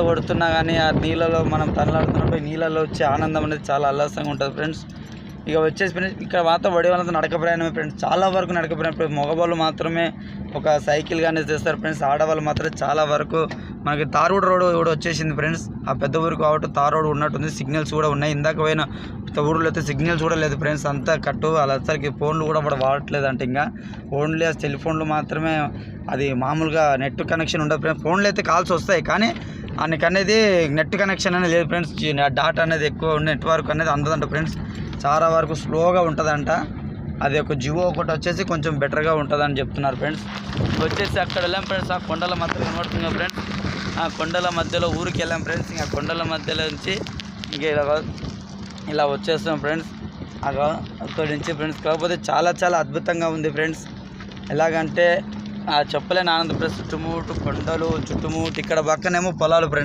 కొడుతున్నా కానీ ఆ నీళ్ళలో మనం తనలాడుతున్నప్పుడు నీళ్ళలో వచ్చే ఆనందం అనేది చాలా ఉల్లాసంగా ఉంటుంది ఫ్రెండ్స్. ఇక వచ్చేసి ఫ్రెండ్స్ ఇక్కడ మాత్రం వడి వాళ్ళంతా నడక ప్రయాణమే ఫ్రెండ్స్. చాలా వరకు నడక ప్రయాణం. మగవాళ్ళు మాత్రమే ఒక సైకిల్ కానీ చేస్తారు ఫ్రెండ్స్. ఆడవాళ్ళు మాత్రం చాలా వరకు మనకి తారుడు రోడ్ కూడా వచ్చేసింది ఫ్రెండ్స్. ఆ పెద్ద ఊరు కాబట్టి తార్ రోడ్ ఉన్నట్టుంది. సిగ్నల్స్ కూడా ఉన్నాయి. ఇందాక పోయిన ఊరిలో అయితే సిగ్నల్స్ కూడా లేదు ఫ్రెండ్స్. అంతా కట్టు అలా అసలుకి ఫోన్లు కూడా వాడట్లేదు అంటే ఇంకా ఓన్లీ ఆ సెల్ ఫోన్లు మాత్రమే. అది మామూలుగా నెట్ కనెక్షన్ ఉండదు ఫ్రెండ్స్. ఫోన్లు అయితే కాల్స్ వస్తాయి కానీ అనేది నెట్ కనెక్షన్ అనేది లేదు ఫ్రెండ్స్. డాటా అనేది ఎక్కువ నెట్వర్క్ అనేది అందదంట ఫ్రెండ్స్. చాలా వరకు స్లోగా ఉంటుందంట. అది ఒక జియో ఒకటి వచ్చేసి కొంచెం బెటర్గా ఉంటుందని చెప్తున్నారు ఫ్రెండ్స్. వచ్చేసి అక్కడ వెళ్ళాం ఫ్రెండ్స్. ఆ కొండల మధ్యలో కనబడుతుంది ఫ్రెండ్స్. ఆ కొండల మధ్యలో ఊరికి వెళ్ళాం ఫ్రెండ్స్. ఇంకా కొండల మధ్యలో నుంచి ఇంక ఇలా వచ్చేస్తాం ఫ్రెండ్స్. అక్కడి నుంచి ఫ్రెండ్స్ కాకపోతే చాలా చాలా అద్భుతంగా ఉంది ఫ్రెండ్స్. ఎలాగంటే చెప్పలేని ఆనందం ఫ్రెండ్స్. చుట్టుముట్టు కొండలు, చుట్టుముట్టు ఇక్కడ పక్కనేమో పొలాలు ఫ్రెండ్స్.